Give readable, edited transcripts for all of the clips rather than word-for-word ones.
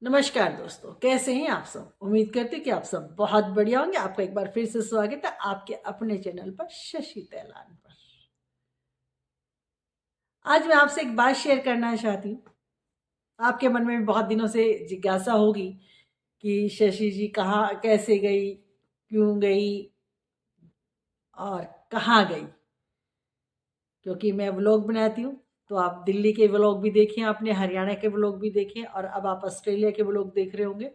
नमस्कार दोस्तों, कैसे हैं आप सब। उम्मीद करते हैं कि आप सब बहुत बढ़िया होंगे। आपका एक बार फिर से स्वागत है आपके अपने चैनल पर शशि तैलान पर। आज मैं आपसे एक बात शेयर करना चाहती हूँ। आपके मन में बहुत दिनों से जिज्ञासा होगी कि शशि जी कहाँ कैसे गई, क्यों गई और कहाँ गई। क्योंकि मैं व्लॉग बनाती हूँ, तो आप दिल्ली के व्लॉग भी देखें, आपने हरियाणा के व्लॉग भी देखें और अब आप ऑस्ट्रेलिया के व्लॉग देख रहे होंगे।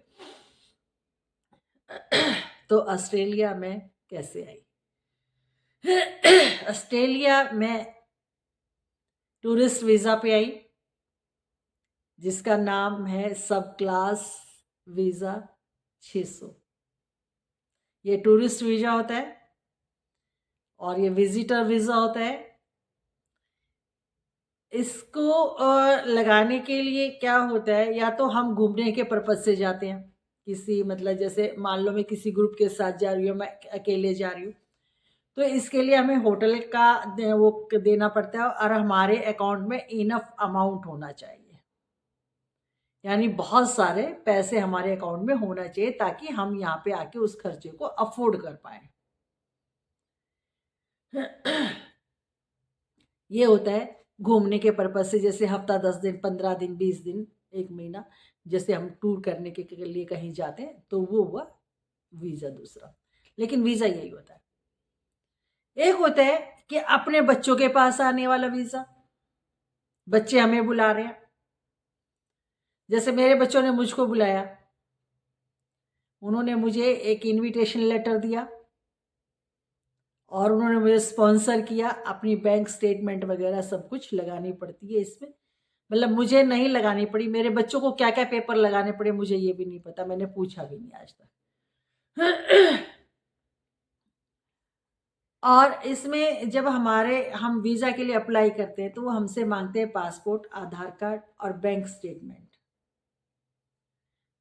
तो ऑस्ट्रेलिया में कैसे आई। ऑस्ट्रेलिया में टूरिस्ट वीज़ा पे आई, जिसका नाम है सब क्लास वीज़ा 600। ये टूरिस्ट वीज़ा होता है और ये विजिटर वीज़ा होता है। इसको लगाने के लिए क्या होता है, या तो हम घूमने के पर्पज़ से जाते हैं, किसी मतलब जैसे मान लो मैं किसी ग्रुप के साथ जा रही हूँ, मैं अकेले जा रही हूँ, तो इसके लिए हमें होटल का वो देना पड़ता है और हमारे अकाउंट में इनफ अमाउंट होना चाहिए। यानी बहुत सारे पैसे हमारे अकाउंट में होना चाहिए ताकि हम यहाँ पे आके उस खर्चे को अफोर्ड कर पाए। ये होता है घूमने के पर्पज से, जैसे हफ्ता 10 दिन 15 दिन 20 दिन 1 महीना, जैसे हम टूर करने के लिए कहीं जाते हैं, तो वो हुआ वीज़ा दूसरा। लेकिन वीज़ा यही होता है। एक होता है कि अपने बच्चों के पास आने वाला वीज़ा, बच्चे हमें बुला रहे हैं। जैसे मेरे बच्चों ने मुझको बुलाया, उन्होंने मुझे एक इनविटेशन लेटर दिया और उन्होंने मुझे स्पॉन्सर किया। अपनी बैंक स्टेटमेंट वगैरह सब कुछ लगानी पड़ती है इसमें। मतलब मुझे नहीं लगानी पड़ी, मेरे बच्चों को क्या क्या पेपर लगाने पड़े मुझे ये भी नहीं पता, मैंने पूछा भी नहीं आज तक। और इसमें जब हम वीज़ा के लिए अप्लाई करते हैं, तो वो हमसे मांगते हैं पासपोर्ट, आधार कार्ड और बैंक स्टेटमेंट।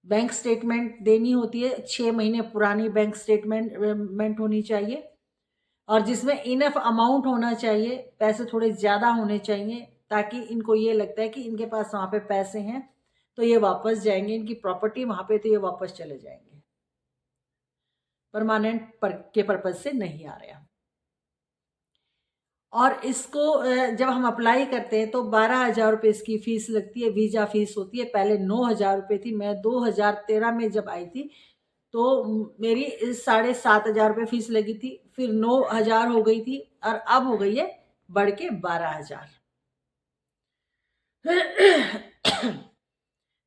बैंक स्टेटमेंट देनी होती है, 6 महीने पुरानी बैंक स्टेटमेंट होनी चाहिए और जिसमें इनफ अमाउंट होना चाहिए, पैसे थोड़े ज़्यादा होने चाहिए, ताकि इनको ये लगता है कि इनके पास वहाँ पे पैसे हैं तो ये वापस जाएंगे, इनकी प्रॉपर्टी वहाँ पे, तो ये वापस चले जाएंगे, परमानेंट के पर्पज से नहीं आ रहे हैं। और इसको जब हम अप्लाई करते हैं तो 12,000 रुपये इसकी फ़ीस लगती है, वीज़ा फ़ीस होती है। पहले 9,000 रुपये थी। मैं 2013 में जब आई थी तो मेरी 7,500 रुपये फ़ीस लगी थी, फिर 9,000 हो गई थी और अब हो गई है बढ़ के 12,000।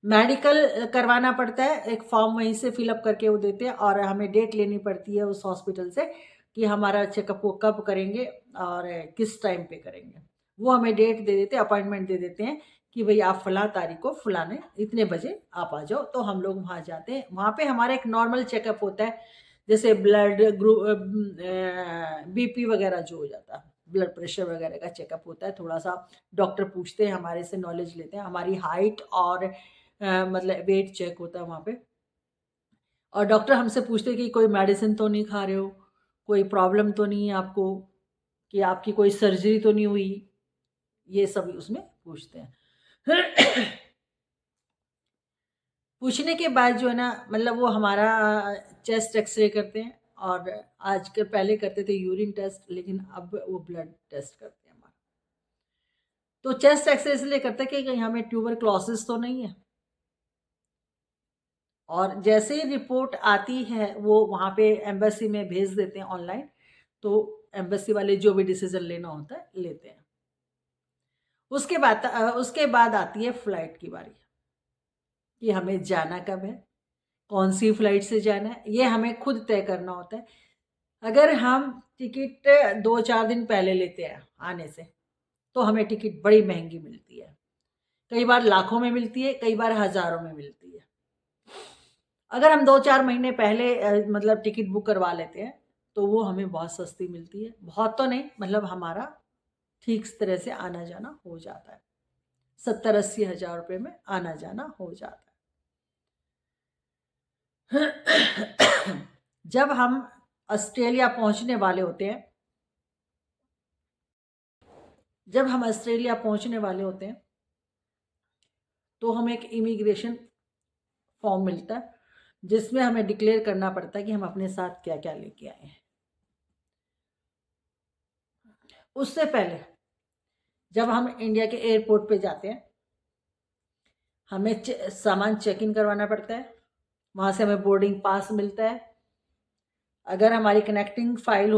मेडिकल करवाना पड़ता है, एक फॉर्म वहीं से फिलअप करके वो देते हैं और हमें डेट लेनी पड़ती है उस हॉस्पिटल से कि हमारा चेकअप वो कब करेंगे और किस टाइम पे करेंगे। वो हमें डेट दे देते हैं, अपॉइंटमेंट दे देते हैं कि भाई आप फला तारीख को फलाने इतने बजे आप आ जाओ। तो हम लोग वहाँ जाते हैं। वहाँ पे हमारा एक नॉर्मल चेकअप होता है, जैसे ब्लड ग्रुप, बीपी वगैरह जो हो जाता है, ब्लड प्रेशर वगैरह का चेकअप होता है। थोड़ा सा डॉक्टर पूछते हैं, हमारे से नॉलेज लेते हैं, हमारी हाइट और मतलब वेट चेक होता है वहाँ पे। और डॉक्टर हमसे पूछते हैं कि कोई मेडिसिन तो नहीं खा रहे हो, कोई प्रॉब्लम तो नहीं है आपको, कि आपकी कोई सर्जरी तो नहीं हुई, ये सब उसमें पूछते हैं। पूछने के बाद जो है ना, मतलब वो हमारा चेस्ट एक्सरे करते हैं और आज के पहले करते थे यूरिन टेस्ट, लेकिन अब वो ब्लड टेस्ट करते हैं हमारा। तो चेस्ट एक्सरे इसलिए करते हैं कि कहीं हमें ट्यूबरक्लोसिस तो नहीं है। और जैसे ही रिपोर्ट आती है वो वहाँ पे एम्बेसी में भेज देते हैं ऑनलाइन, तो एम्बेसी वाले जो भी डिसीजन लेना होता है लेते हैं। उसके बाद आती है फ्लाइट की बारी, कि हमें जाना कब है, कौन सी फ्लाइट से जाना है, ये हमें खुद तय करना होता है। अगर हम टिकट 2-4 दिन पहले लेते हैं आने से, तो हमें टिकट बड़ी महंगी मिलती है। कई बार लाखों में मिलती है, कई बार हज़ारों में मिलती है। अगर हम 2-4 महीने पहले मतलब टिकट बुक करवा लेते हैं, तो वो हमें बहुत सस्ती मिलती है। बहुत तो नहीं, मतलब हमारा ठीक तरह से आना जाना हो जाता है। 70-80 हज़ार रुपये में आना जाना हो जाता है। जब हम ऑस्ट्रेलिया पहुंचने वाले होते हैं, तो हम एक इमिग्रेशन फॉर्म मिलता है जिसमें हमें डिक्लेयर करना पड़ता है कि हम अपने साथ क्या क्या लेके आए हैं। उससे पहले जब हम इंडिया के एयरपोर्ट पे जाते हैं, हमें सामान चेक इन करवाना पड़ता है। वहाँ से हमें बोर्डिंग पास मिलता है। अगर हमारी कनेक्टिंग फ्लाइट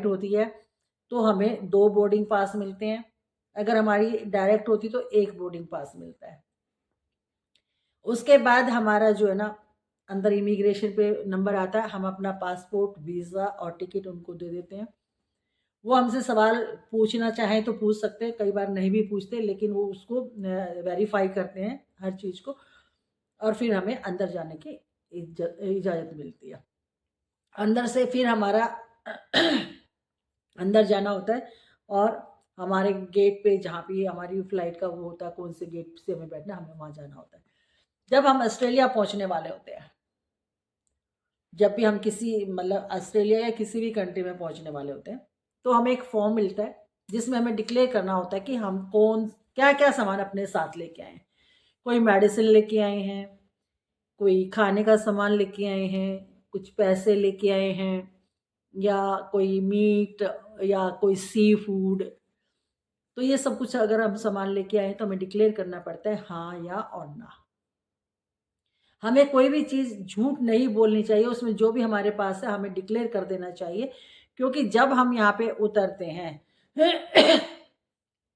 होती है तो हमें 2 बोर्डिंग पास मिलते हैं। अगर हमारी डायरेक्ट होती तो 1 बोर्डिंग पास मिलता है। उसके बाद हमारा जो है ना, अंदर इमिग्रेशन पे नंबर आता है, हम अपना पासपोर्ट, वीज़ा और टिकट उनको दे देते हैं। वो हमसे सवाल पूछना चाहें तो पूछ सकते हैं, कई बार नहीं भी पूछते, लेकिन वो उसको वेरीफाई करते हैं हर चीज़ को, और फिर हमें अंदर जाने की इजाज़त मिलती है। अंदर से फिर हमारा अंदर जाना होता है और हमारे गेट पे, जहाँ पे हमारी फ्लाइट का वो होता है, कौन से गेट से हमें बैठना, हमें वहाँ जाना होता है। जब हम ऑस्ट्रेलिया पहुँचने वाले होते हैं, जब भी हम किसी मतलब ऑस्ट्रेलिया या किसी भी कंट्री में पहुँचने वाले होते हैं, तो हमें एक फॉर्म मिलता है जिसमें हमें डिक्लेयर करना होता है कि हम क्या क्या सामान अपने साथ लेके आए हैं। कोई मेडिसिन लेके आए हैं, कोई खाने का सामान लेके आए हैं, कुछ पैसे लेके आए हैं, या कोई मीट या कोई सी फूड। तो ये सब कुछ अगर हम सामान लेके आए तो हमें डिक्लेयर करना पड़ता है हाँ या और ना। हमें कोई भी चीज़ झूठ नहीं बोलनी चाहिए, उसमें जो भी हमारे पास है हमें डिक्लेयर कर देना चाहिए, क्योंकि जब हम यहाँ पे उतरते हैं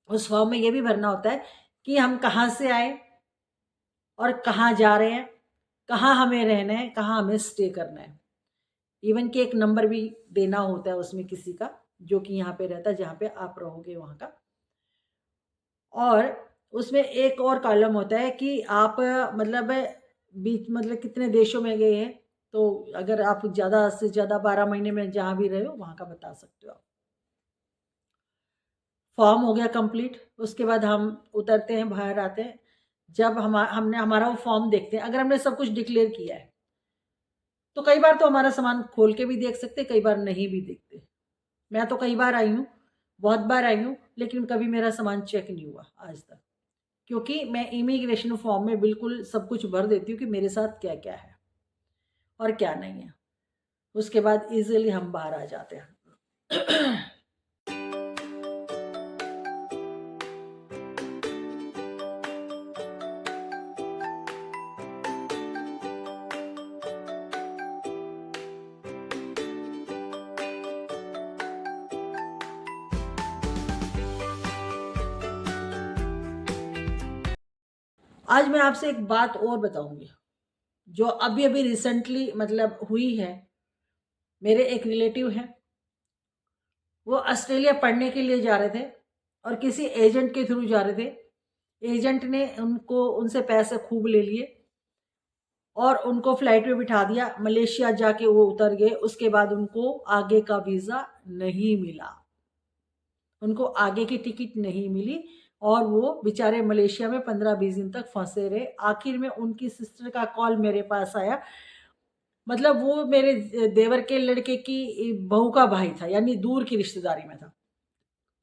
उस फॉर्म में ये भी भरना होता है कि हम कहाँ से आए और कहाँ जा रहे हैं, कहाँ हमें रहना है, कहाँ हमें स्टे करना है। इवन कि एक नंबर भी देना होता है उसमें किसी का, जो कि यहाँ पे रहता है, जहाँ पे आप रहोगे वहाँ का। और उसमें एक और कॉलम होता है कि आप मतलब कितने देशों में गए हैं। तो अगर आप ज़्यादा से ज़्यादा 12 महीने में जहाँ भी रहे हो वहाँ का बता सकते हो आप। फॉर्म हो गया कंप्लीट। उसके बाद हम उतरते हैं, बाहर आते हैं। जब हमने हमारा वो फॉर्म देखते हैं, अगर हमने सब कुछ डिक्लेयर किया है तो कई बार तो हमारा सामान खोल के भी देख सकते, कई बार नहीं भी देखते। मैं तो कई बार आई हूँ, बहुत बार आई हूँ, लेकिन कभी मेरा सामान चेक नहीं हुआ आज तक, क्योंकि मैं इमिग्रेशन फॉर्म में बिल्कुल सब कुछ भर देती हूँ कि मेरे साथ क्या क्या है और क्या नहीं है। उसके बाद इजीली हम बाहर आ जाते हैं। आज मैं आपसे एक बात और बताऊंगी जो अभी अभी रिसेंटली मतलब हुई है। मेरे एक रिलेटिव हैं, वो ऑस्ट्रेलिया पढ़ने के लिए जा रहे थे और किसी एजेंट के थ्रू जा रहे थे। एजेंट ने उनसे पैसे खूब ले लिए और उनको फ्लाइट में बिठा दिया। मलेशिया जाके वो उतर गए। उसके बाद उनको आगे का वीज़ा नहीं मिला, उनको आगे की टिकट नहीं मिली और वो बेचारे मलेशिया में 15-20 दिन तक फंसे रहे। आखिर में उनकी सिस्टर का कॉल मेरे पास आया, मतलब वो मेरे देवर के लड़के की बहू का भाई था, यानी दूर की रिश्तेदारी में था।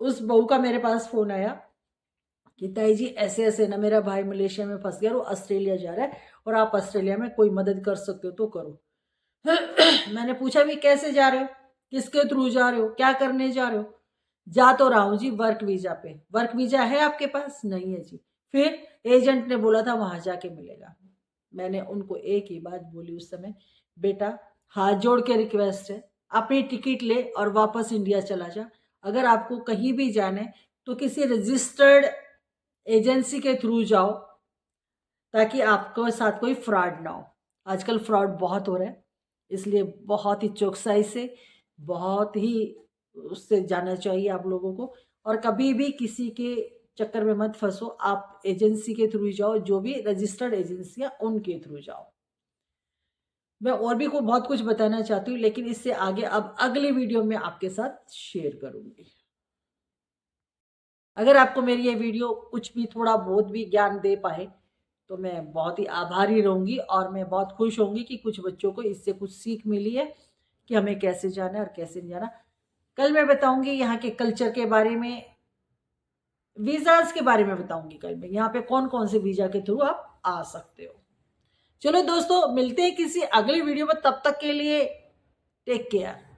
उस बहू का मेरे पास फ़ोन आया कि ताई जी ऐसे ऐसे ना, मेरा भाई मलेशिया में फंस गया और वो ऑस्ट्रेलिया जा रहा है और आप ऑस्ट्रेलिया में कोई मदद कर सकते हो तो करो। मैंने पूछा भी कैसे जा रहे हो, किसके थ्रू जा रहे हो, क्या करने जा रहे हो? जा तो रहा हूँ जी वर्क वीजा पे। वर्क वीजा है आपके पास? नहीं है जी। फिर एजेंट ने बोला था वहां जाके मिलेगा। मैंने उनको एक ही बात बोली उस समय, बेटा हाथ जोड़ के रिक्वेस्ट है, अपनी टिकट ले और वापस इंडिया चला जा। अगर आपको कहीं भी जाना है तो किसी रजिस्टर्ड एजेंसी के थ्रू जाओ, ताकि आपके साथ कोई फ्रॉड ना हो। आजकल फ्रॉड बहुत हो रहा है, इसलिए बहुत ही चौकसाई से, बहुत ही उससे जाना चाहिए आप लोगों को। और कभी भी किसी के चक्कर में मत फंसो, आप एजेंसी के थ्रू जाओ, जो भी रजिस्टर्ड एजेंसियां उनके थ्रू जाओ। मैं और भी बहुत कुछ बताना चाहती हूँ, लेकिन इससे आगे अब अगली वीडियो में आपके साथ शेयर करूंगी। अगर आपको मेरी ये वीडियो कुछ भी थोड़ा बहुत भी ज्ञान दे पाए तो मैं बहुत ही आभारी रहूंगी और मैं बहुत खुश होंगी कि कुछ बच्चों को इससे कुछ सीख मिली है कि हमें कैसे जाना है और कैसे नहीं जाना। कल मैं बताऊंगी यहाँ के कल्चर के बारे में, वीज़ाज के बारे में बताऊंगी कल मैं, यहाँ पे कौन कौन से वीज़ा के थ्रू आप आ सकते हो। चलो दोस्तों, मिलते हैं किसी अगले वीडियो में, तब तक के लिए टेक केयर।